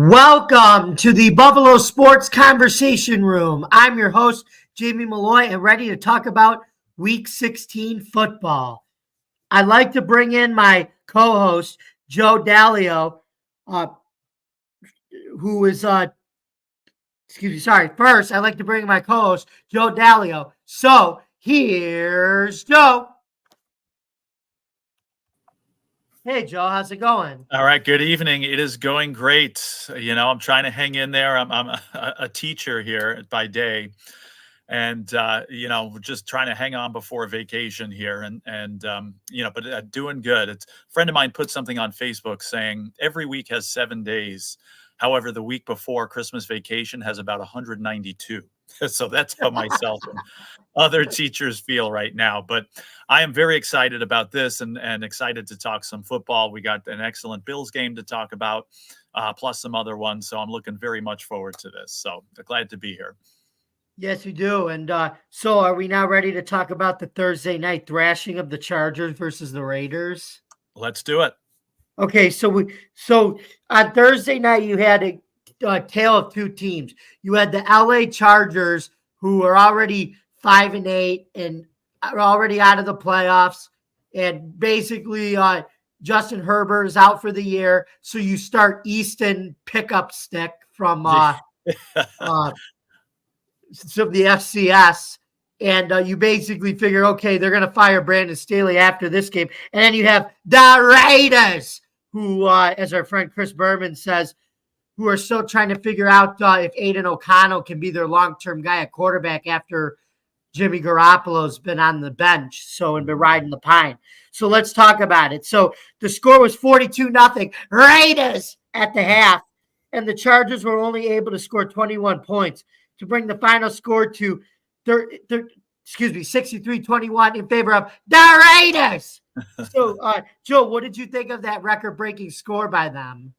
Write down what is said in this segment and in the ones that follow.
Welcome to the Buffalo Sports Conversation Room. I'm your host, Jamie Malloy, and ready to talk about Week 16 football. I'd like to bring in my co-host, Joe Dalio, who is, First, I'd like to bring in my co-host, Joe Dalio. So, here's Joe. Hey, Joe, how's it going? All right. Good evening. It is going great. I'm trying to hang in there. I'm a teacher here by day, and just trying to hang on before vacation here, but doing good. A friend of mine put something on Facebook saying every week has 7 days. However, the week before Christmas vacation has about 192. So that's how myself and other teachers feel right now. But I am very excited about this and excited to talk some football. We got an excellent Bills game to talk about, plus some other ones. So I'm looking very much forward to this. So glad to be here. Yes, we do. And so are we now ready to talk about the Thursday night thrashing of the Chargers versus the Raiders? Let's do it. Okay, so on Thursday night you had a tale of two teams. You had the LA Chargers, who are already 5-8 and are already out of the playoffs, and basically Justin Herbert is out for the year. So you start Easton pickup stick from the FCS. And you basically figure, okay, they're going to fire Brandon Staley after this game. And then you have the Raiders, who, as our friend Chris Berman says, who are still trying to figure out if Aiden O'Connell can be their long-term guy at quarterback after Jimmy Garoppolo's been on the bench, and been riding the pine. So let's talk about it. So the score was 42-0 Raiders at the half, and the Chargers were only able to score 21 points to bring the final score to 63-21 in favor of the Raiders. So, Joe, what did you think of that record-breaking score by them?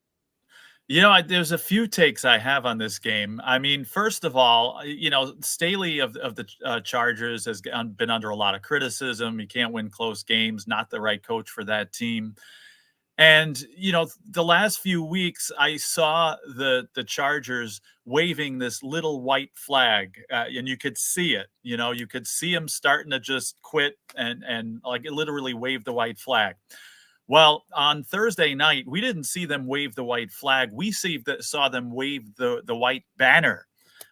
There's a few takes I have on this game. I mean, first of all, Staley of the Chargers has been under a lot of criticism. He can't win close games, not the right coach for that team. And, the last few weeks, I saw the Chargers waving this little white flag, and you could see it. You could see them starting to just quit and like literally wave the white flag. Well, on Thursday night, we didn't see them wave the white flag. We saw them wave the white banner.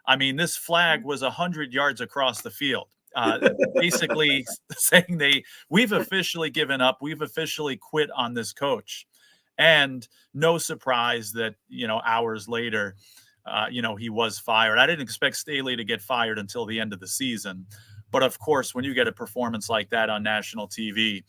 I mean, this flag was 100 yards across the field, basically saying we've officially given up. We've officially quit on this coach. And no surprise that, hours later, he was fired. I didn't expect Staley to get fired until the end of the season. But of course, when you get a performance like that on national TV,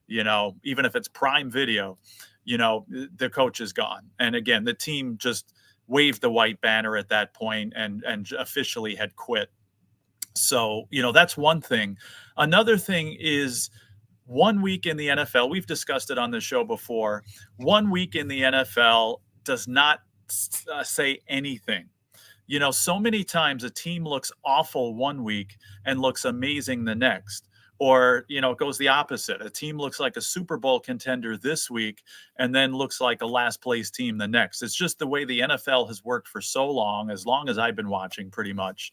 even if it's prime video, the coach is gone. And again, the team just waved the white banner at that point and officially had quit. So, that's one thing. Another thing is 1 week in the NFL, we've discussed it on the show before. 1 week in the NFL does not say anything. So many times a team looks awful 1 week and looks amazing the next. Or, it goes the opposite. A team looks like a Super Bowl contender this week and then looks like a last place team the next. It's just the way the NFL has worked for so long as I've been watching pretty much.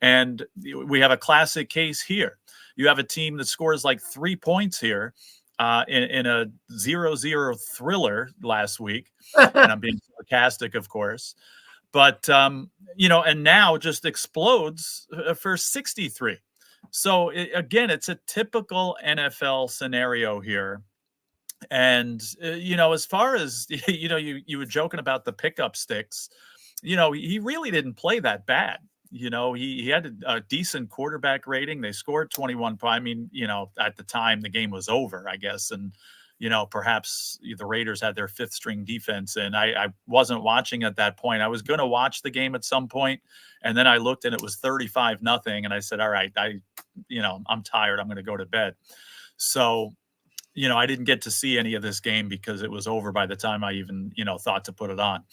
And we have a classic case here. You have a team that scores like 3 points here in a 0-0 thriller last week. And I'm being sarcastic, of course. But, and now just explodes for 63. So again, it's a typical NFL scenario here. And, as far as, you were joking about the pickup sticks, he really didn't play that bad. He had a decent quarterback rating. They scored 21. I mean, at the time the game was over, I guess. And, perhaps the Raiders had their fifth string defense, and I wasn't watching at that point. I was going to watch the game at some point, and then I looked and it was 35-0. And I said, all right, I'm tired. I'm going to go to bed. So, I didn't get to see any of this game because it was over by the time I even, thought to put it on.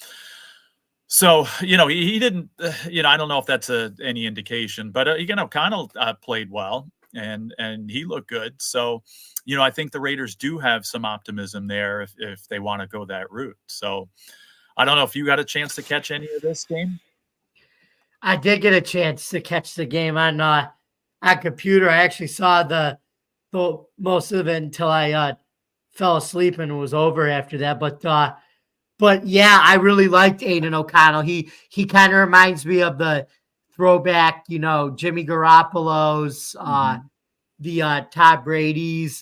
So, he didn't, I don't know if that's any indication, but, O'Connell played well and he looked good. So, I think the Raiders do have some optimism there if they want to go that route. So, I don't know if you got a chance to catch any of this game. I did get a chance to catch the game on computer. I actually saw the most of it until I fell asleep and it was over after that. But yeah, I really liked Aiden O'Connell. He kind of reminds me of the throwback, Jimmy Garoppolo's, Mhm. the Todd Brady's,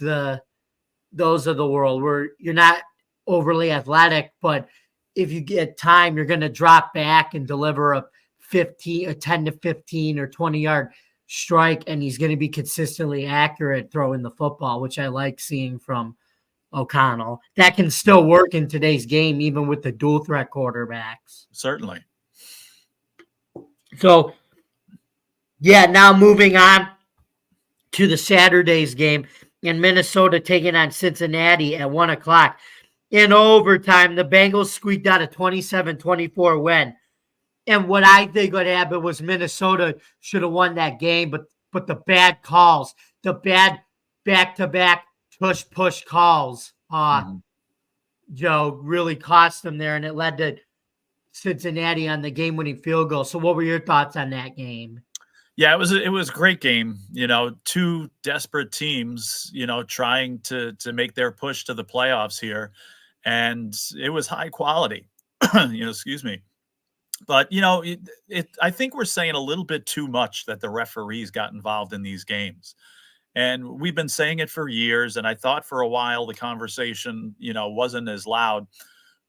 those of the world where you're not overly athletic, but if you get time, you're going to drop back and deliver a 10 to 15 or 20-yard strike, and he's going to be consistently accurate throwing the football, which I like seeing from O'Connell. That can still work in today's game, even with the dual threat quarterbacks. Certainly. So, yeah, now moving on to the Saturday's game in Minnesota taking on Cincinnati at 1 o'clock. In overtime, the Bengals squeaked out a 27-24 win. And what I think would happen was Minnesota should have won that game, but the bad calls, the bad back-to-back push calls, Mhm. Joe, really cost them there, and it led to Cincinnati on the game-winning field goal. So what were your thoughts on that game? Yeah, it was a great game. Two desperate teams, trying to make their push to the playoffs here, and it was high quality. Excuse me. But I think we're saying a little bit too much that the referees got involved in these games, and we've been saying it for years. And I thought for a while the conversation, wasn't as loud.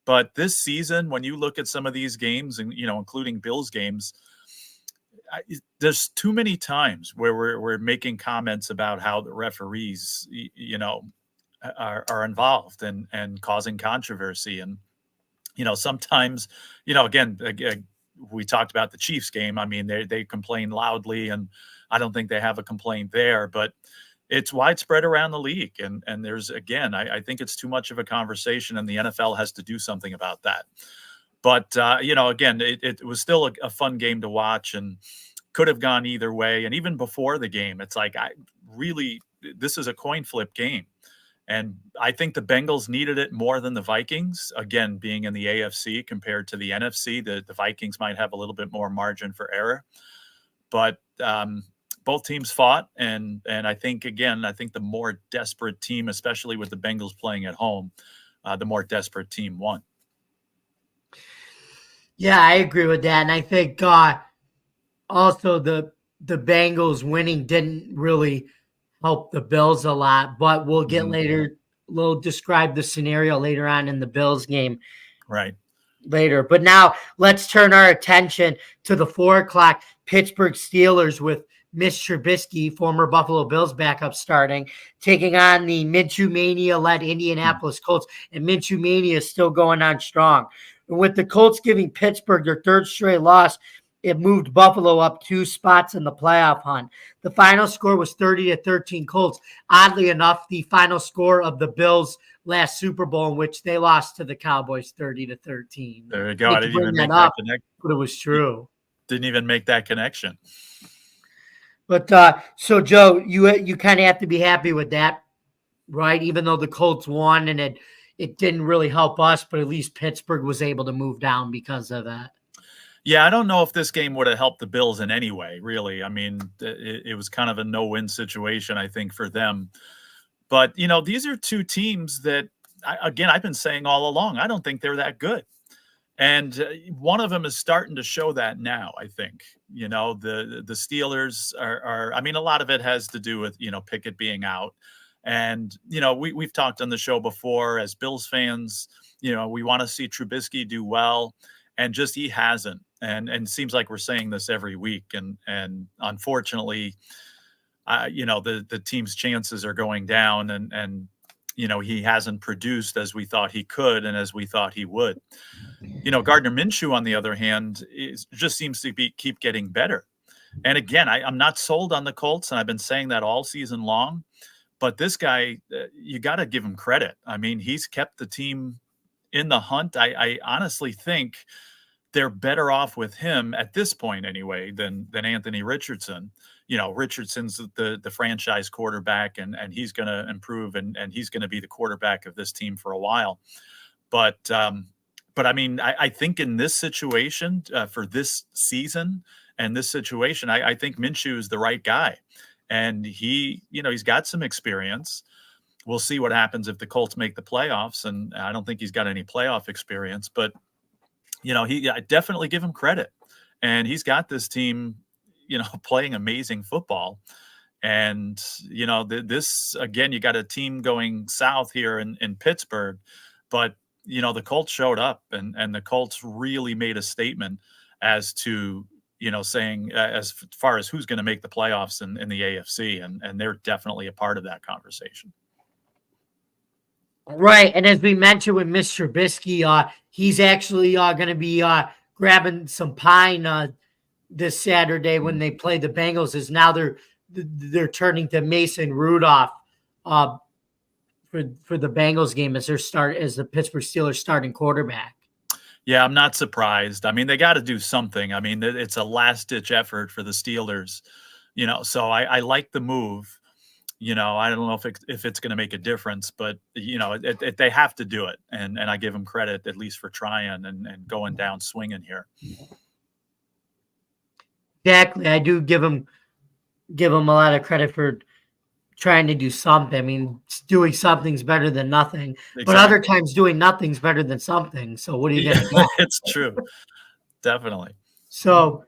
But this season, when you look at some of these games, and including Bills games, there's too many times where we're making comments about how the referees, are involved and causing controversy. And sometimes, again, we talked about the Chiefs game. I mean, they complain loudly, and I don't think they have a complaint there, but it's widespread around the league. And there's, again, I think it's too much of a conversation, and the NFL has to do something about that. But again, it was still a fun game to watch, and could have gone either way. And even before the game, it's like, this is a coin flip game. And I think the Bengals needed it more than the Vikings. Again, being in the AFC compared to the NFC, the Vikings might have a little bit more margin for error. But both teams fought, and I think the more desperate team, especially with the Bengals playing at home, the more desperate team won. Yeah, I agree with that. And I think also the Bengals winning didn't really help the Bills a lot, but we'll get Mhm. later. We'll describe the scenario later on in the Bills game Right. later. But now let's turn our attention to the 4 o'clock Pittsburgh Steelers with Mitch Trubisky, former Buffalo Bills backup, starting, taking on the Minshew Mania-led Indianapolis Colts. And Minshew Mania is still going on strong. With the Colts giving Pittsburgh their third straight loss, it moved Buffalo up 2 spots in the playoff hunt. The final score was 30-13 Colts. Oddly enough, the final score of the Bills' last Super Bowl, in which they lost to the Cowboys 30-13. There you I go. I hate to didn't bring even that make that up, connection. but it was true. Didn't even make that connection. But so Joe, you kind of have to be happy with that, right? Even though the Colts won and it didn't really help us, but at least Pittsburgh was able to move down because of that. Yeah, I don't know if this game would have helped the Bills in any way, really. I mean, it was kind of a no-win situation, I think, for them. But, these are two teams that, again, I've been saying all along, I don't think they're that good. And one of them is starting to show that now, I think. The Steelers are, I mean, a lot of it has to do with, Pickett being out. And, we've talked on the show before as Bills fans, we want to see Trubisky do well. And just he hasn't. And seems like we're saying this every week. And unfortunately, the team's chances are going down, and he hasn't produced as we thought he could and as we thought he would. Gardner Minshew, on the other hand, just seems to keep getting better. And again, I'm not sold on the Colts, and I've been saying that all season long. But this guy, you got to give him credit. I mean, he's kept the team in the hunt. I honestly think they're better off with him at this point anyway than Anthony Richardson. Richardson's the franchise quarterback, and he's going to improve, and he's going to be the quarterback of this team for a while. But but I mean, I think in this situation for this season and this situation, I think Minshew is the right guy, and he's got some experience. We'll see what happens if the Colts make the playoffs, and I don't think he's got any playoff experience, but I definitely give him credit, and he's got this team, playing amazing football. And this again, you got a team going south here in Pittsburgh, but the Colts showed up, and the Colts really made a statement as to saying as far as who's going to make the playoffs in the AFC, and they're definitely a part of that conversation. Right, and as we mentioned with Mr. Trubisky, he's actually going to be grabbing some pine this Saturday when they play the Bengals. Is now they're turning to Mason Rudolph for the Bengals game as the Pittsburgh Steelers starting quarterback. Yeah, I'm not surprised. I mean, they got to do something. I mean, it's a last-ditch effort for the Steelers, so I like the move. I don't know if it's going to make a difference, but they have to do it, and I give them credit at least for trying and going down swinging here. Exactly, I do give them a lot of credit for trying to do something. I mean, doing something's better than nothing, exactly. But other times doing nothing's better than something. So what are you going to do? It's true, definitely. So,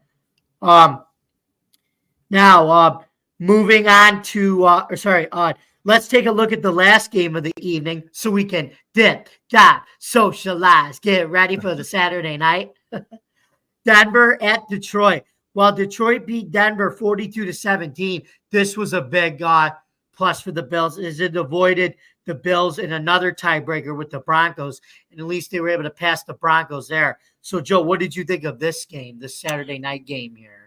now. Moving on to, let's take a look at the last game of the evening so we can dip, dive, socialize, get ready for the Saturday night. Denver at Detroit. While Detroit beat Denver 42-17, this was a big plus for the Bills as it avoided the Bills in another tiebreaker with the Broncos, and at least they were able to pass the Broncos there. So, Joe, what did you think of this game, this Saturday night game here?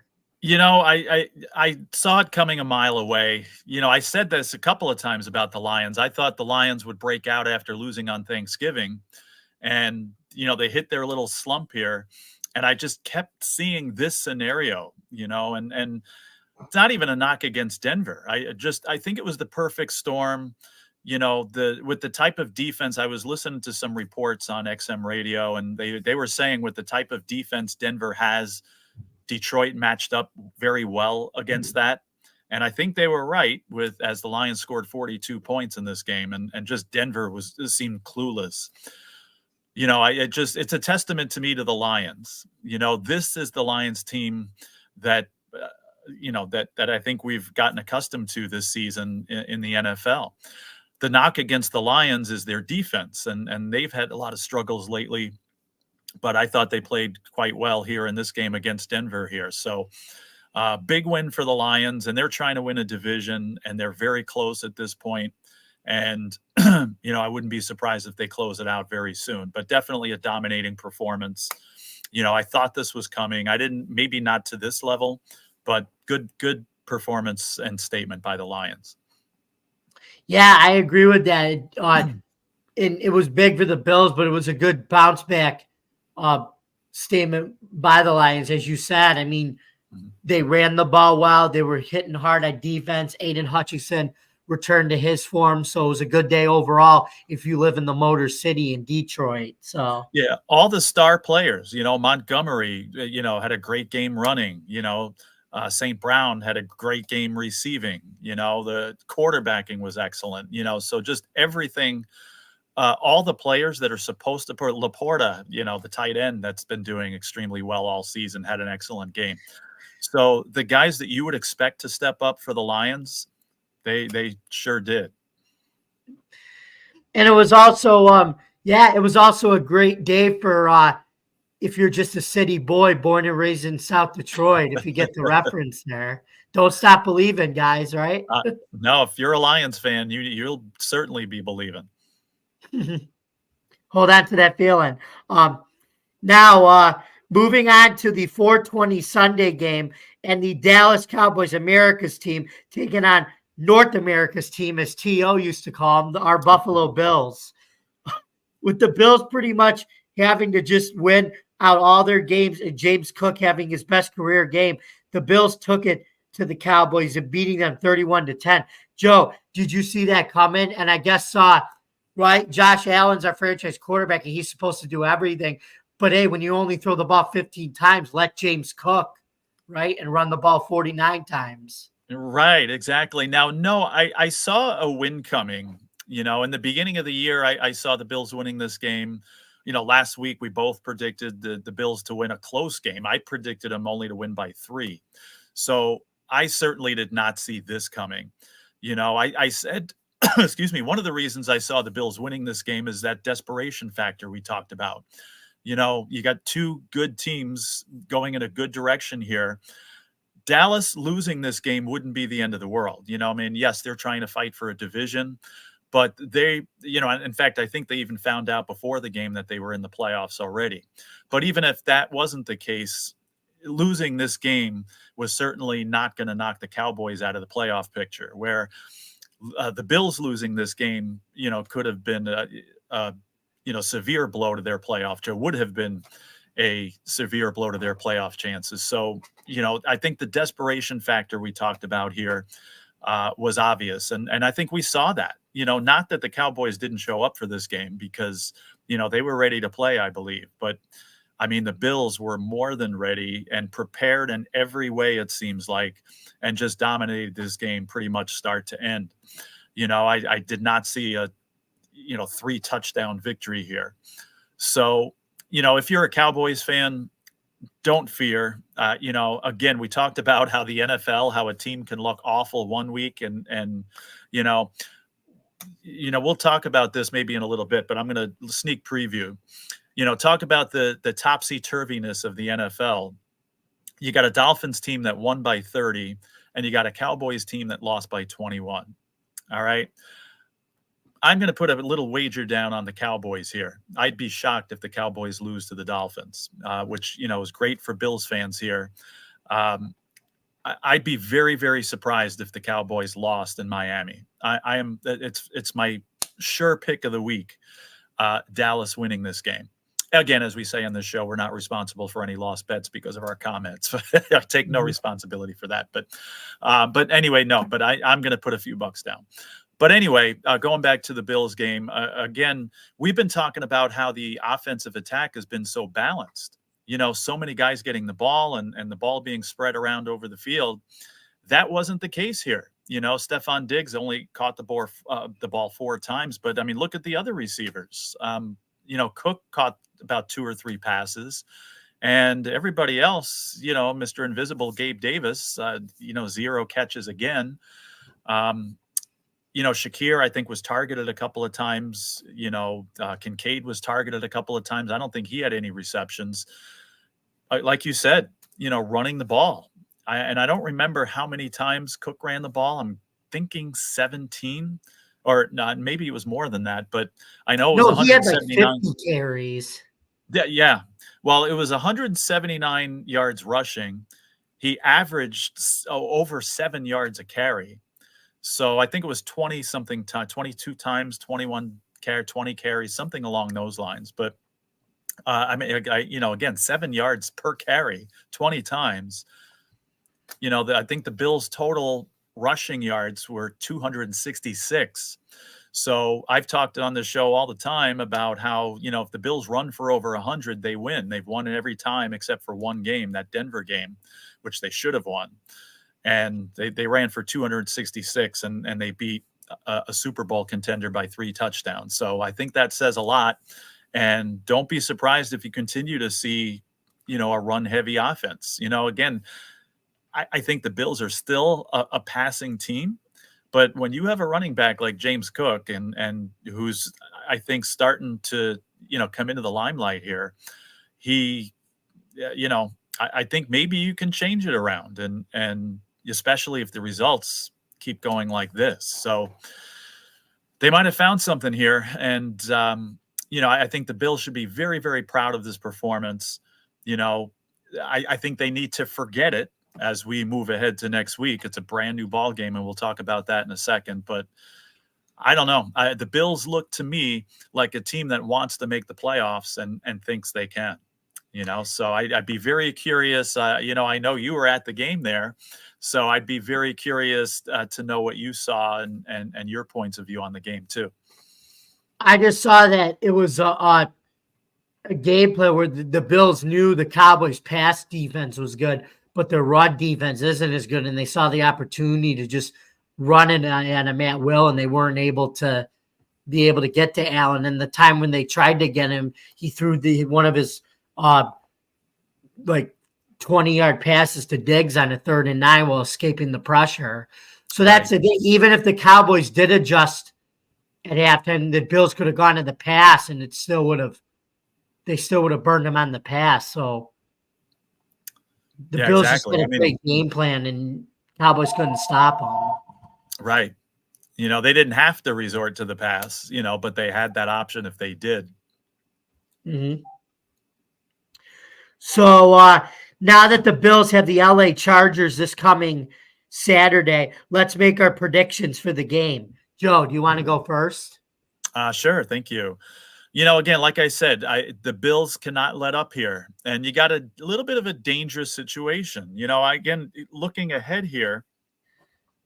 I saw it coming a mile away. I said this a couple of times about the Lions. I thought the Lions would break out after losing on Thanksgiving. And, they hit their little slump here. And I just kept seeing this scenario, and it's not even a knock against Denver. I think it was the perfect storm. With the type of defense, I was listening to some reports on XM radio, and they were saying with the type of defense Denver has, Detroit matched up very well against that. And I think they were right as the Lions scored 42 points in this game, and just Denver seemed clueless. It's a testament to me to the Lions. This is the Lions team that I think we've gotten accustomed to this season in the NFL. The knock against the Lions is their defense, and they've had a lot of struggles lately. But I thought they played quite well here in this game against Denver here. So big win for the Lions, and they're trying to win a division, and they're very close at this point. And, I wouldn't be surprised if they close it out very soon, but definitely a dominating performance. I thought this was coming. Maybe not to this level, but good performance and statement by the Lions. Yeah, I agree with that. And it was big for the Bills, but it was a good bounce back statement by the Lions, as you said. I mean, they ran the ball well. They were hitting hard at defense. Aiden Hutchinson returned to his form, so it was a good day overall if you live in the Motor City in Detroit. So yeah, all the star players, Montgomery, had a great game running. St. Brown had a great game receiving. The quarterbacking was excellent. So just everything. All the players that are supposed to put Laporta, the tight end that's been doing extremely well all season, had an excellent game. So the guys that you would expect to step up for the Lions, they sure did. And it was also, it was also a great day for if you're just a city boy born and raised in South Detroit, if you get the reference there. Don't stop believing, guys, right? No, if you're a Lions fan, you'll certainly be believing. Hold on to that feeling. Now, moving on to the 4:20 Sunday game and the Dallas Cowboys, America's team, taking on North America's team, as T.O. used to call them, our Buffalo Bills. With the Bills pretty much having to just win out all their games and James Cook having his best career game, the Bills took it to the Cowboys and beating them 31-10. Joe, did you see that coming? And I guess right? Josh Allen's our franchise quarterback, and he's supposed to do everything. But hey, when you only throw the ball 15 times, let James cook, right? And run the ball 49 times. Right, exactly. Now, no, I saw a win coming. In the beginning of the year, I saw the Bills winning this game. Last week we both predicted the Bills to win a close game. I predicted them only to win by 3. So I certainly did not see this coming. I said, excuse me, one of the reasons I saw the Bills winning this game is that desperation factor we talked about. You got two good teams going in a good direction here. Dallas losing this game wouldn't be the end of the world. I mean, yes, they're trying to fight for a division, but they, in fact, I think they even found out before the game that they were in the playoffs already. But even if that wasn't the case, losing this game was certainly not going to knock the Cowboys out of the playoff picture, where the Bills losing this game, could have been a severe blow to their playoff. Would have been a severe blow to their playoff chances. So, I think the desperation factor we talked about here was obvious. And I think we saw that, not that the Cowboys didn't show up for this game because, they were ready to play, I believe. But I mean, the Bills were more than ready and prepared in every way, it seems like, and just dominated this game pretty much start to end. I did not see a, 3 touchdown victory here. So, if you're a Cowboys fan, don't fear. Again, we talked about how the NFL, how a team can look awful one week and we'll talk about this maybe in a little bit, but I'm going to sneak preview. Talk about the topsy-turviness of the NFL. You got a Dolphins team that won by 30, and you got a Cowboys team that lost by 21. All right. I'm going to put a little wager down on the Cowboys here. I'd be shocked if the Cowboys lose to the Dolphins, which, is great for Bills fans here. I'd be very, very surprised if the Cowboys lost in Miami. It's my sure pick of the week. Dallas winning this game. Again, as we say on this show, we're not responsible for any lost bets because of our comments. I take no responsibility for that. But anyway, no. But I'm going to put a few bucks down. But anyway, going back to the Bills game, again, we've been talking about how the offensive attack has been so balanced. So many guys getting the ball and the ball being spread around over the field. That wasn't the case here. Stephon Diggs only caught the ball 4 times. But, I mean, look at the other receivers. Cook caught about 2 or 3 passes. And everybody else, Mr. Invisible Gabe Davis, 0 catches again. Shakir, I think, was targeted a couple of times. Kincaid was targeted a couple of times. I don't think he had any receptions. Like you said, running the ball. I don't remember how many times Cook ran the ball. I'm thinking 17 or not. Maybe it was more than that, but I know it was 179. He had like 50 carries. Yeah. Well, it was 179 yards rushing. He averaged over 7 yards a carry. So I think it was 20 something, 22 times, 21 20 carries, something along those lines. But again, 7 yards per carry, 20 times. I think the Bills' total rushing yards were 266. So I've talked on the show all the time about how, if the Bills run for over 100, they win. They've won every time except for one game, that Denver game, which they should have won. And they ran for 266 and they beat a Super Bowl contender by 3 touchdowns. So I think that says a lot. And don't be surprised if you continue to see, a run heavy offense. Again, I think the Bills are still a passing team. But when you have a running back like James Cook and who's, I think, starting to, come into the limelight here, he, I think maybe you can change it around and especially if the results keep going like this. So they might have found something here. And, I think the Bills should be very, very proud of this performance. I think they need to forget it as we move ahead to next week. It's a brand new ball game, and we'll talk about that in a second. But I don't know. The Bills look to me like a team that wants to make the playoffs and thinks they can. So I'd be very curious. I know you were at the game there, so I'd be very curious to know what you saw and your points of view on the game too. I just saw that it was a game plan where the Bills knew the Cowboys' pass defense was good, but their run defense isn't as good, and they saw the opportunity to just run it at him at will, and they weren't able to be able to get to Allen. And the time when they tried to get him, he threw one of his like 20-yard passes to Diggs on a 3rd and 9 while escaping the pressure. So that's Right. the thing. Even if the Cowboys did adjust at halftime, the Bills could have gone to the pass, and they still would have burned them on the pass. So the Yeah, Bills just exactly. had I a mean, great game plan, and Cowboys couldn't stop them. right. They didn't have to resort to the pass, but they had that option if they did. Mm-hmm. So now that the Bills have the LA Chargers this coming Saturday, let's make our predictions for the game. Joe, do you want to go first? Sure. Thank you. Again, like I said, the Bills cannot let up here, and you got a little bit of a dangerous situation. Again, looking ahead here,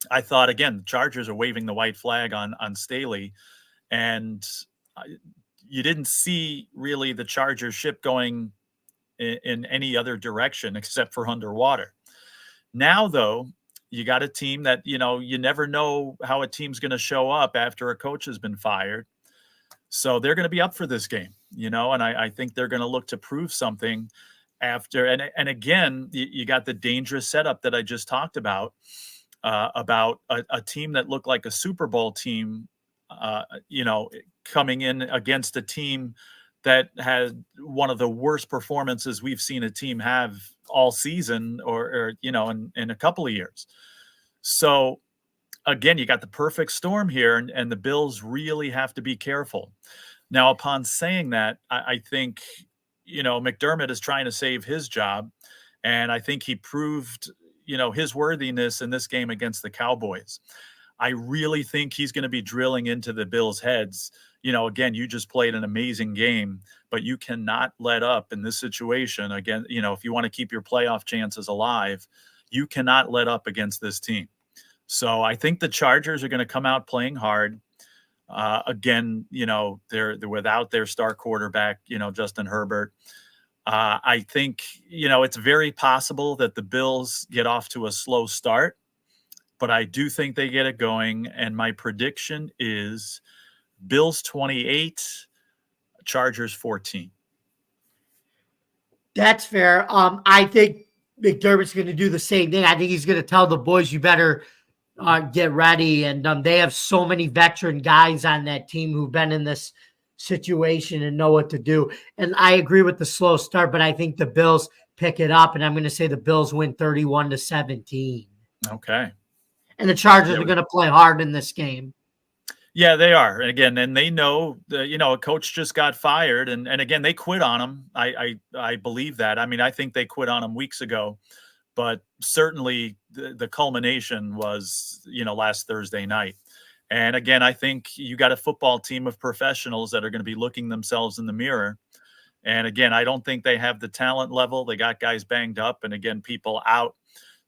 I thought again the Chargers are waving the white flag on Staley, and you didn't see really the Chargers ship going in any other direction except for underwater. Now, though, you got a team that you never know how a team's going to show up after a coach has been fired. So they're going to be up for this game, and I think they're going to look to prove something after. And again, you got the dangerous setup that I just talked about a team that looked like a Super Bowl team, coming in against a team that had one of the worst performances we've seen a team have all season or in a couple of years. So again, you got the perfect storm here, and the Bills really have to be careful. Now, upon saying that, I think, McDermott is trying to save his job, and I think he proved, his worthiness in this game against the Cowboys. I really think he's going to be drilling into the Bills' heads. Again, you just played an amazing game, but you cannot let up in this situation. Again, if you want to keep your playoff chances alive, you cannot let up against this team. So I think the Chargers are going to come out playing hard. Again, they're without their star quarterback, Justin Herbert. I think, it's very possible that the Bills get off to a slow start, but I do think they get it going. And my prediction is Bills 28, Chargers 14. That's fair. I think McDermott's going to do the same thing. I think he's going to tell the boys, you better get ready. And they have so many veteran guys on that team who've been in this situation and know what to do. And I agree with the slow start, but I think the Bills pick it up. And I'm going to say the Bills win 31-17. Okay. And the Chargers are going to play hard in this game. Yeah, they are. And again, and they know a coach just got fired, and again, they quit on him. I believe that. I mean, I think they quit on him weeks ago, but certainly the culmination was last Thursday night. And again, I think you got a football team of professionals that are going to be looking themselves in the mirror. And again, I don't think they have the talent level. They got guys banged up, and again, people out.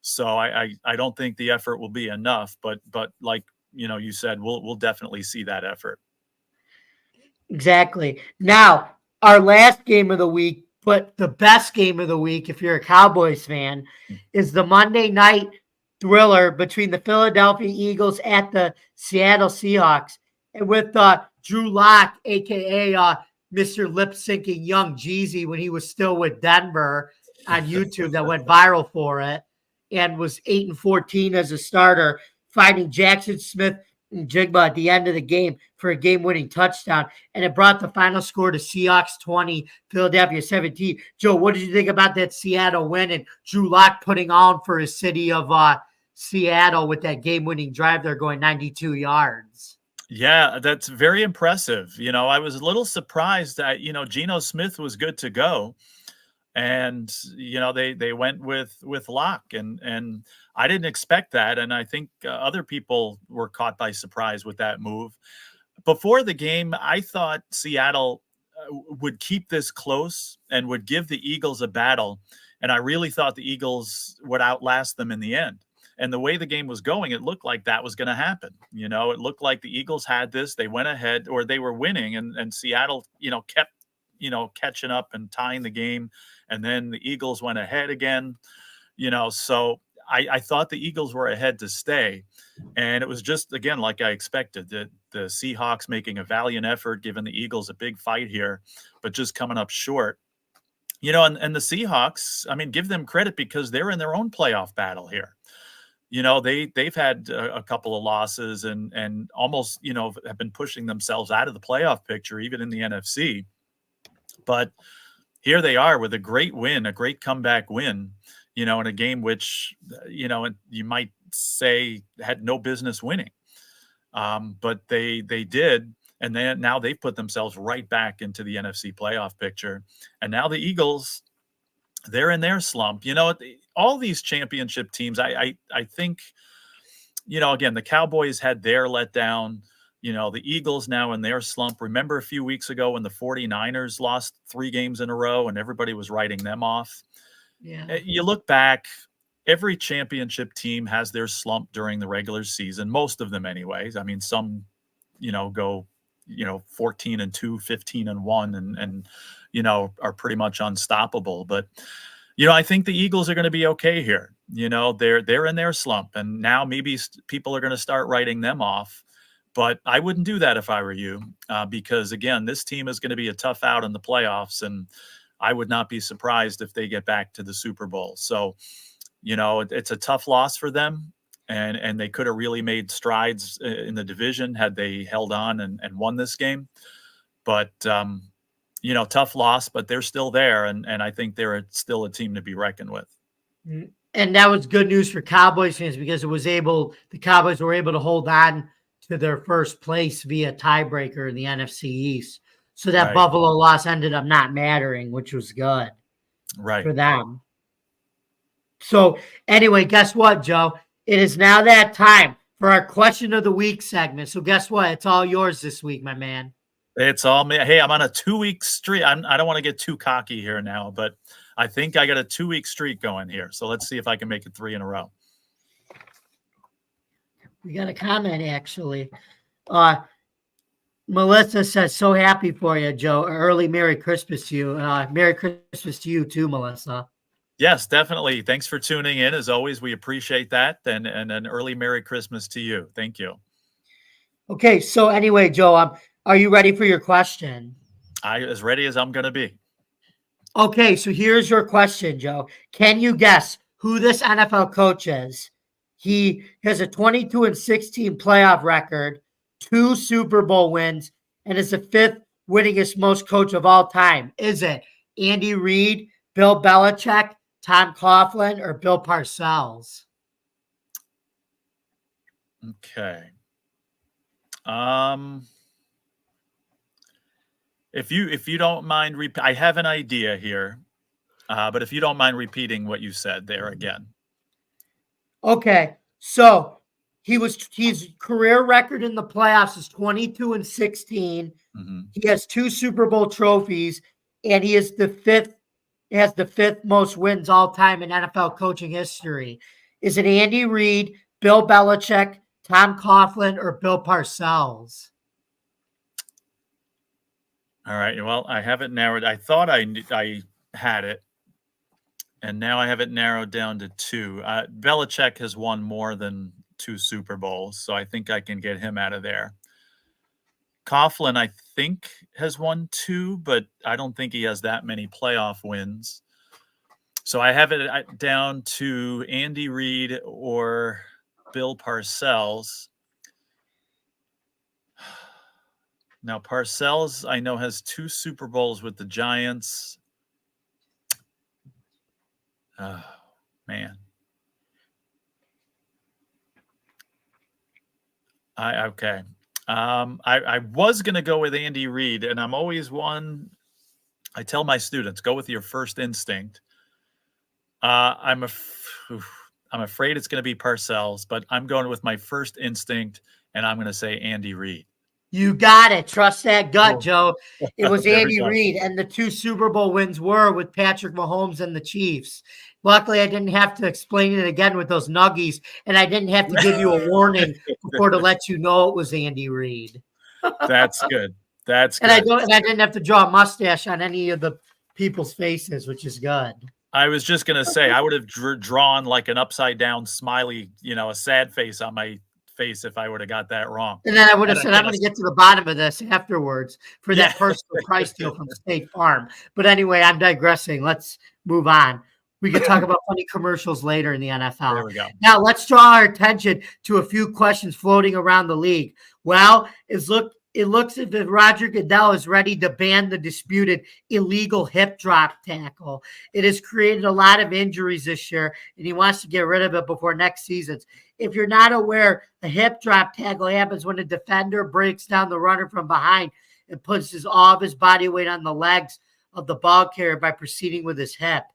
So I don't think the effort will be enough. But like you said, we'll definitely see that effort. Exactly. Now, our last game of the week, but the best game of the week, if you're a Cowboys fan, is the Monday night thriller between the Philadelphia Eagles at the Seattle Seahawks. And with Drew Lock, a.k.a. Mr. Lip Syncing Young Jeezy when he was still with Denver on YouTube that went viral for it and was 8-14 as a starter, finding Jackson Smith and Jigba at the end of the game for a game-winning touchdown, and it brought the final score to Seahawks 20, Philadelphia 17. Joe, what did you think about that Seattle win and Drew Lock putting on for his city of Seattle with that game-winning drive there going 92 yards? Yeah, that's very impressive. I was a little surprised that, Geno Smith was good to go. And, they went with Lock and I didn't expect that. And I think other people were caught by surprise with that move. Before the game, I thought Seattle would keep this close and would give the Eagles a battle. And I really thought the Eagles would outlast them in the end. And the way the game was going, it looked like that was going to happen. You know, it looked like the Eagles had this. They went ahead, or they were winning, and Seattle, kept, catching up and tying the game. And then the Eagles went ahead again, so I thought the Eagles were ahead to stay. And it was just, again, like I expected, the Seahawks making a valiant effort, giving the Eagles a big fight here, but just coming up short. And the Seahawks, I mean, give them credit because they're in their own playoff battle here. They've had a couple of losses and almost, have been pushing themselves out of the playoff picture, even in the NFC. But here they are with a great win, a great comeback win, in a game which, you might say had no business winning. But they did. And then now they've put themselves right back into the NFC playoff picture. And now the Eagles, they're in their slump. All these championship teams, I think, again, the Cowboys had their letdown. The Eagles now in their slump. Remember a few weeks ago when the 49ers lost 3 games in a row and everybody was writing them off? Yeah. You look back, every championship team has their slump during the regular season, most of them anyways. I mean, some, go, 14-2, 15-1 and are pretty much unstoppable. But, I think the Eagles are going to be okay here. They're in their slump, and now maybe people are going to start writing them off. But I wouldn't do that if I were you, because, again, this team is going to be a tough out in the playoffs, and I would not be surprised if they get back to the Super Bowl. So, it's a tough loss for them, and they could have really made strides in the division had they held on and won this game. But, tough loss, but they're still there, and I think they're still a team to be reckoned with. And that was good news for Cowboys fans because the Cowboys were able to hold on to their first place via tiebreaker in the NFC East. So that Right. Buffalo loss ended up not mattering, which was good for them. So anyway, guess what, Joe? It is now that time for our question of the week segment. So guess what? It's all yours this week, my man. It's all me. Hey, I'm on a 2-week streak. I don't want to get too cocky here now, but I think I got a 2-week streak going here. So let's see if I can make it 3 in a row. We got a comment, actually. Melissa says, so happy for you, Joe. Early Merry Christmas to you. Merry Christmas to you too, Melissa. Yes, definitely. Thanks for tuning in. As always, we appreciate that. And an early Merry Christmas to you. Thank you. Okay, so anyway, Joe, are you ready for your question? As ready as I'm going to be. Okay, so here's your question, Joe. Can you guess who this NFL coach is? He has a 22-16 playoff record, 2 Super Bowl wins, and is the 5th winningest most coach of all time. Is it Andy Reid, Bill Belichick, Tom Coughlin, or Bill Parcells? Okay. If you don't mind, I have an idea here, but if you don't mind repeating what you said there again. Okay, so his career record in the playoffs is 22-16. Mm-hmm. He has 2 Super Bowl trophies, and he is the 5th. He has the 5th most wins all time in NFL coaching history. Is it Andy Reid, Bill Belichick, Tom Coughlin, or Bill Parcells? All right. Well, I have it narrowed. I thought I had it, and now I have it narrowed down to 2. Belichick has won more than 2 Super Bowls, so I think I can get him out of there. Coughlin, I think, has won 2, but I don't think he has that many playoff wins. So I have it down to Andy Reid or Bill Parcells. Now, Parcells, I know, has 2 Super Bowls with the Giants. Oh, man. Okay. I was going to go with Andy Reid, and I'm always one. I tell my students, go with your first instinct. I'm afraid it's going to be Parcells, but I'm going with my first instinct, and I'm going to say Andy Reid. You got it. Trust that gut, Joe. It was There we Andy go. Reid, and the 2 Super Bowl wins were with Patrick Mahomes and the Chiefs. Luckily, I didn't have to explain it again with those nuggies, and I didn't have to give you a warning before to let you know it was Andy Reid. That's good. That's And good. I didn't have to draw a mustache on any of the people's faces, which is good. I was just gonna say I would have drawn like an upside down smiley, a sad face on my face if I would have got that wrong. And then I would have And I said, I'm going to guess, get to the bottom of this afterwards for yeah. that personal price deal from State Farm. But anyway, I'm digressing. Let's move on. We could talk about funny commercials later in the There NFL. we go. Now, let's draw our attention to a few questions floating around the league. Well, it looks as if Roger Goodell is ready to ban the disputed illegal hip drop tackle. It has created a lot of injuries this year, and he wants to get rid of it before next season. If you're not aware, a hip drop tackle happens when a defender breaks down the runner from behind and puts all of his body weight on the legs of the ball carrier by proceeding with his hip.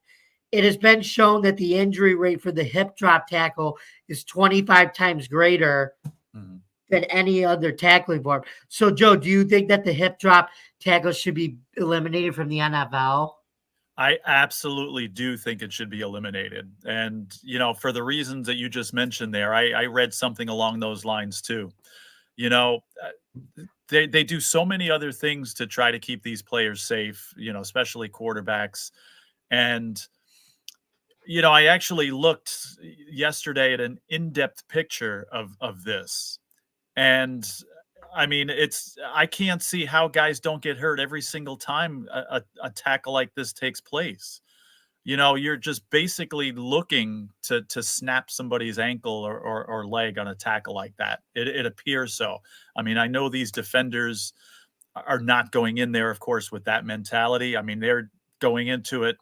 It has been shown that the injury rate for the hip drop tackle is 25 times greater than any other tackling form. So, Joe, do you think that the hip drop tackle should be eliminated from the NFL? I absolutely do think it should be eliminated. And, for the reasons that you just mentioned there, I read something along those lines too. They do so many other things to try to keep these players safe, especially quarterbacks. And, I actually looked yesterday at an in-depth picture of this. And I mean, I can't see how guys don't get hurt every single time a tackle like this takes place. You're just basically looking to snap somebody's ankle or leg on a tackle like that. It appears so. I mean, I know these defenders are not going in there, of course, with that mentality. I mean, they're going into it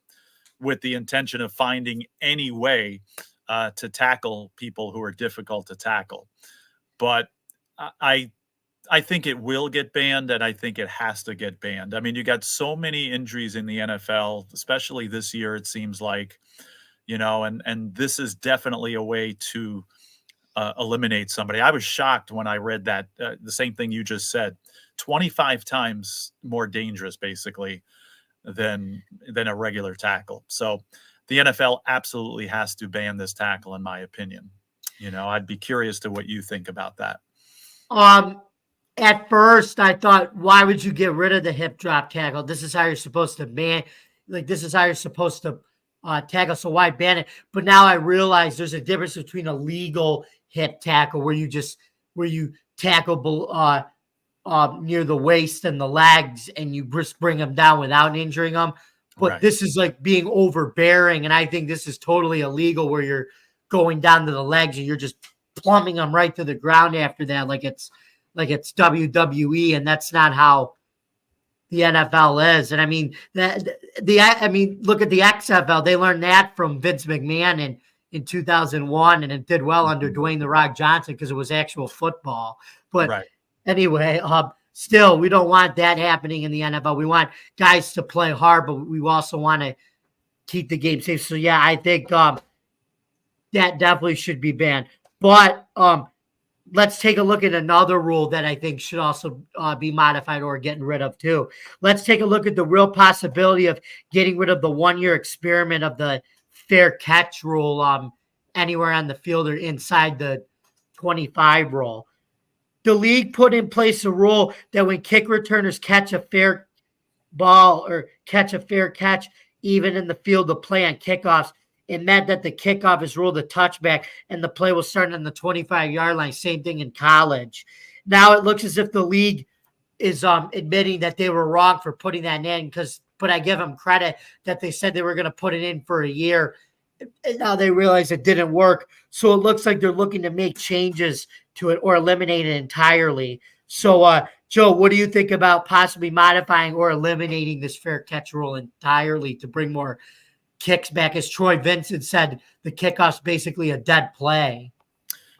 with the intention of finding any way to tackle people who are difficult to tackle. But I think it will get banned, and I think it has to get banned. I mean, you got so many injuries in the NFL, especially this year, it seems like, and this is definitely a way to eliminate somebody. I was shocked when I read that, the same thing you just said, 25 times more dangerous, basically, than a regular tackle. So the NFL absolutely has to ban this tackle, in my opinion. I'd be curious to what you think about that. At first, I thought, why would you get rid of the hip drop tackle? This is how you're supposed to ban. Like, this is how you're supposed to tackle. So why ban it? But now I realize there's a difference between a legal hip tackle where you tackle near the waist and the legs, and you just bring them down without injuring them. But Right. this is like being overbearing, and I think this is totally illegal where you're going down to the legs and you're just plumbing them right to the ground after that, like it's WWE, and that's not how the NFL is. And I mean look at the XFL. They learned that from Vince McMahon in 2001, and it did well under Dwayne The Rock Johnson because it was actual football. But Right. anyway, still, we don't want that happening in the NFL. We want guys to play hard, but we also want to keep the game safe. So yeah, I think that definitely should be banned. But let's take a look at another rule that I think should also be modified or getting rid of too. Let's take a look at the real possibility of getting rid of the 1-year experiment of the fair catch rule anywhere on the field or inside the 25 rule. The league put in place a rule that when kick returners catch a fair ball or catch a fair catch, even in the field of play on kickoffs, it meant that the kickoff is ruled a touchback and the play will start on the 25-yard line. Same thing in college. Now it looks as if the league is admitting that they were wrong for putting that in, but I give them credit that they said they were going to put it in for a year. And now they realize it didn't work. So it looks like they're looking to make changes to it or eliminate it entirely. So, Joe, what do you think about possibly modifying or eliminating this fair catch rule entirely to bring more kicks back? As Troy Vincent said, the kickoff's basically a dead play.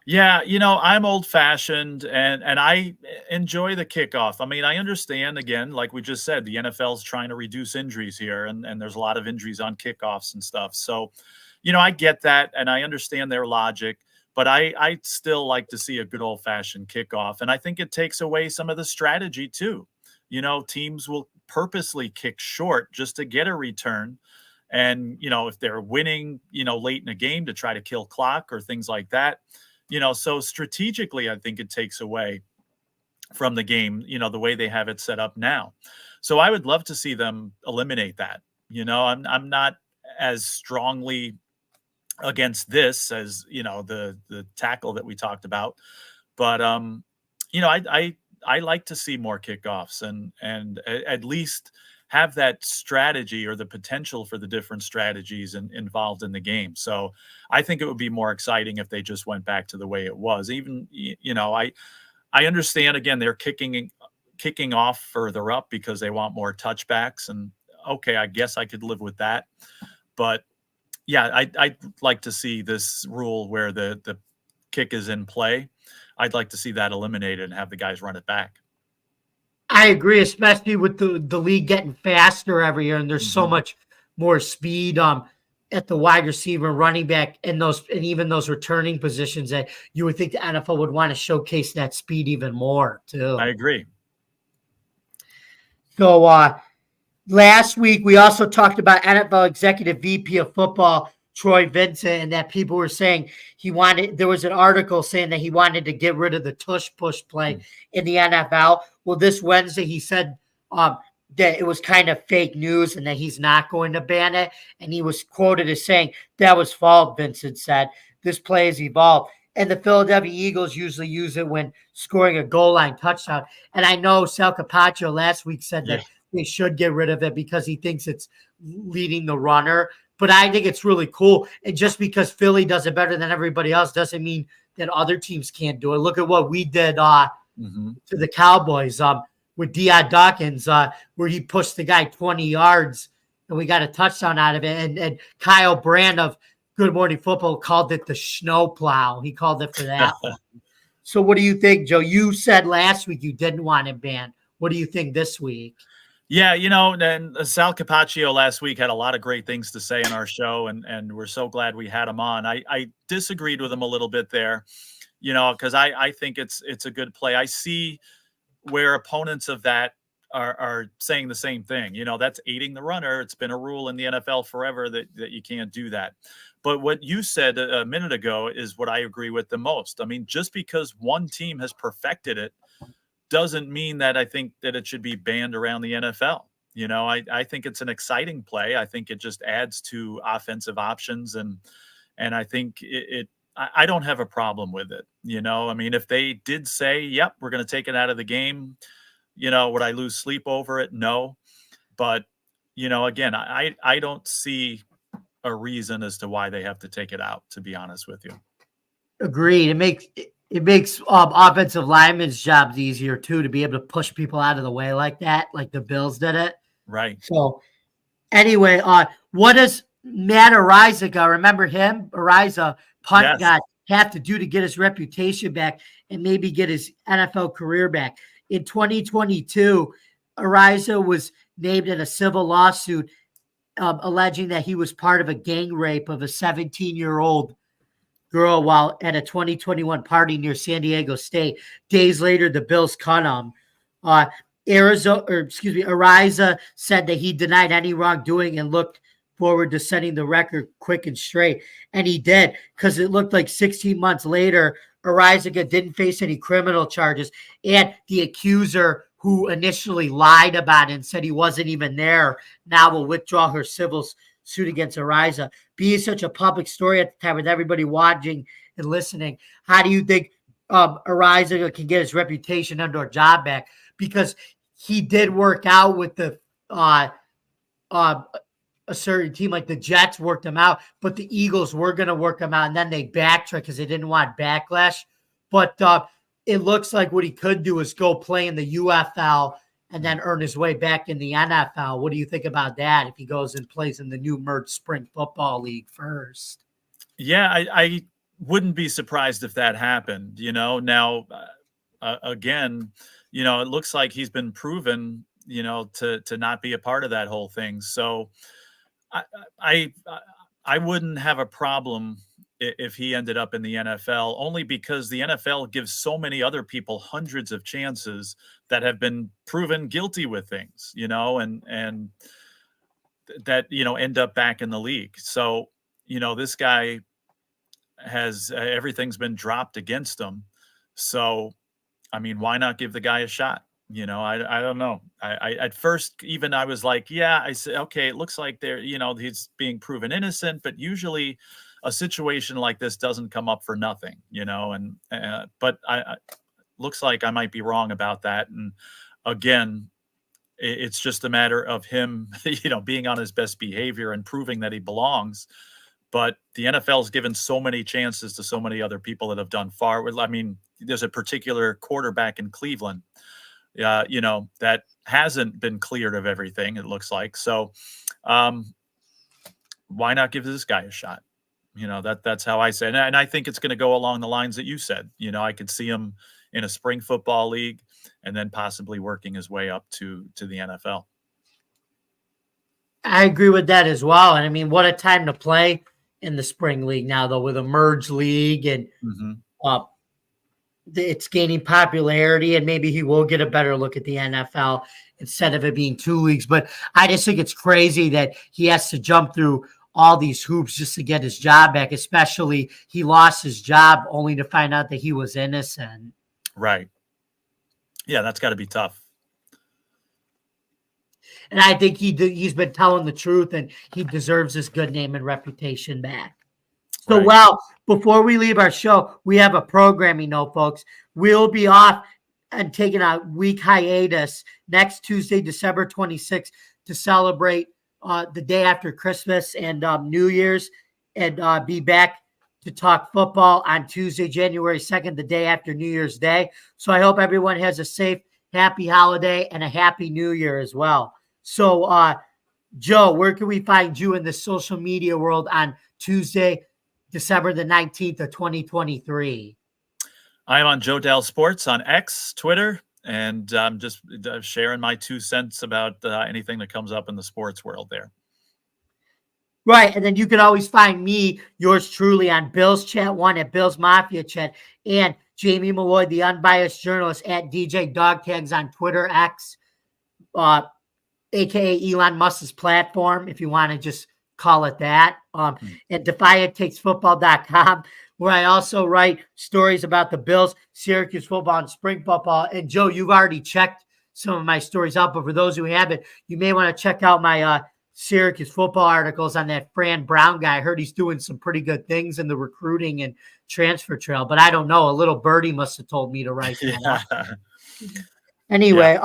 Yeah, I'm old-fashioned and I enjoy the kickoff. I mean, I understand, again, like we just said, the NFL's trying to reduce injuries here, and there's a lot of injuries on kickoffs and stuff. So, I get that, and I understand their logic, but I still like to see a good old-fashioned kickoff, and I think it takes away some of the strategy too. Teams will purposely kick short just to get a return, And, if they're winning, late in a game to try to kill clock or things like that, so strategically, I think it takes away from the game, the way they have it set up now. So I would love to see them eliminate that. I'm not as strongly against this as, the tackle that we talked about. But I like to see more kickoffs and at least have that strategy or the potential for the different strategies involved in the game. So I think it would be more exciting if they just went back to the way it was. Even I understand, again, they're kicking off further up because they want more touchbacks, and okay, I guess I could live with that. But yeah, I'd like to see this rule where the kick is in play. I'd like to see that eliminated and have the guys run it back. I agree, especially with the league getting faster every year, and there's so Mhm. much more speed at the wide receiver, running back, and even those returning positions that you would think the NFL would want to showcase that speed even more too. I agree. So last week we also talked about NFL Executive VP of Football Troy Vincent, and that people were saying there was an article saying that he wanted to get rid of the tush push play in the NFL. Well, this Wednesday he said that it was kind of fake news and that he's not going to ban it. And he was quoted as saying, "That was false," Vincent said. "This play has evolved." And the Philadelphia Eagles usually use it when scoring a goal line touchdown. And I know Sal Capaccio last week said Yeah. that they should get rid of it because he thinks it's leading the runner. But I think it's really cool. And just because Philly does it better than everybody else doesn't mean that other teams can't do it. Look at what we did Mm-hmm. to the Cowboys with Deion Dawkins, where he pushed the guy 20 yards and we got a touchdown out of it. And Kyle Brand of Good Morning Football called it the snow plow. He called it for that one. So what do you think, Joe? You said last week you didn't want him banned. What do you think this week? Yeah, and Sal Capaccio last week had a lot of great things to say in our show, and we're so glad we had him on. I disagreed with him a little bit there, because I think it's a good play. I see where opponents of that are saying the same thing. That's aiding the runner. It's been a rule in the NFL forever that you can't do that. But what you said a minute ago is what I agree with the most. I mean, just because one team has perfected it doesn't mean that I think that it should be banned around the NFL. I think it's an exciting play. I think it just adds to offensive options, and I think I don't have a problem with it. I mean, if they did say, "Yep, we're going to take it out of the game," would I lose sleep over it? No. But again, I don't see a reason as to why they have to take it out, to be honest with you. Agreed. It makes offensive linemen's jobs easier too to be able to push people out of the way like that, like the Bills did it. Right. So anyway, what does Matt Ariza, remember him? Ariza punt Yes. guy have to do to get his reputation back and maybe get his NFL career back? In 2022, Ariza was named in a civil lawsuit alleging that he was part of a gang rape of a 17-year-old girl while at a 2021 party near San Diego State. Days later, the Bills cut him. Ariza said that he denied any wrongdoing and looked forward to setting the record quick and straight. And he did, because it looked like 16 months later, Ariza didn't face any criminal charges. And the accuser who initially lied about it and said he wasn't even there now will withdraw her civil suit against Ariza. Being such a public story at the time with everybody watching and listening, how do you think Ariza can get his reputation under a job back? Because he did work out with the a certain team, like the Jets worked him out, but the Eagles were going to work him out, and then they backtracked because they didn't want backlash. But it looks like what he could do is go play in the UFL and then earn his way back in the NFL. What do you think about that if he goes and plays in the new merged spring football league first? Yeah, I wouldn't be surprised if that happened. Now, again, it looks like he's been proven, to not be a part of that whole thing. So I wouldn't have a problem if he ended up in the NFL, only because the NFL gives so many other people hundreds of chances that have been proven guilty with things, and that end up back in the league. So this guy has everything's been dropped against him. So I mean, why not give the guy a shot? I don't know. I at first even I was like, yeah, I said, okay, it looks like he's being proven innocent, but usually a situation like this doesn't come up for nothing, and but I looks like I might be wrong about that. And again, it's just a matter of him, being on his best behavior and proving that he belongs. But the NFL's given so many chances to so many other people that have done far. I mean, there's a particular quarterback in Cleveland, that hasn't been cleared of everything, it looks like. So why not give this guy a shot? That's how I say it. And I think it's going to go along the lines that you said. I could see him in a spring football league and then possibly working his way up to the NFL. I agree with that as well. And I mean, what a time to play in the spring league now, though, with a merged league, and it's gaining popularity, and maybe he will get a better look at the NFL instead of it being 2 leagues. But I just think it's crazy that he has to jump through all these hoops just to get his job back, especially he lost his job only to find out that he was innocent. Right. Yeah, that's got to be tough. And I think he's been telling the truth, and he deserves his good name and reputation back. So, well, before we leave our show, we have a programming note, folks. We'll be off and taking a week hiatus next Tuesday, December 26th, to celebrate the day after Christmas and New Year's, and be back to talk football on Tuesday, January 2nd, the day after New Year's Day. So I hope everyone has a safe, happy holiday and a happy New Year as well. So, Joe, where can we find you in the social media world on Tuesday, December the 19th of 2023? I am on Joe Dell Sports on X, Twitter, and I'm just sharing my 2 cents about anything that comes up in the sports world there. Right, and then you can always find me, yours truly, on Bills Chat 1 at Bills Mafia Chat, and Jamie Malloy, the unbiased journalist, at DJ Dog Tags on Twitter, X, aka Elon Musk's platform, if you want to just call it that, and DefiantTakesFootball.com, where I also write stories about the Bills, Syracuse football, and spring football. And Joe, you've already checked some of my stories out, but for those who haven't, you may want to check out my Syracuse football articles on that Fran Brown guy. I heard he's doing some pretty good things in the recruiting and transfer trail, but I don't know. A little birdie must have told me to write that. Anyway,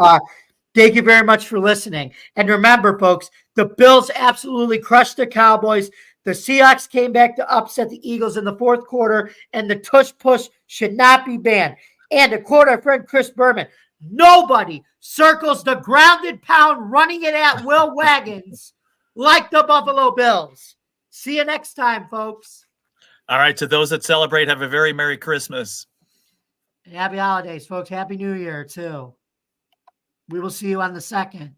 thank you very much for listening. And remember, folks, the Bills absolutely crushed the Cowboys. The Seahawks came back to upset the Eagles in the fourth quarter, and the tush push should not be banned. And according to our friend Chris Berman, nobody circles the grounded pound running it at Will Wagons like the Buffalo Bills. See you next time, folks. All right. To those that celebrate, have a very Merry Christmas. Happy holidays, folks. Happy New Year, too. We will see you on the 2nd.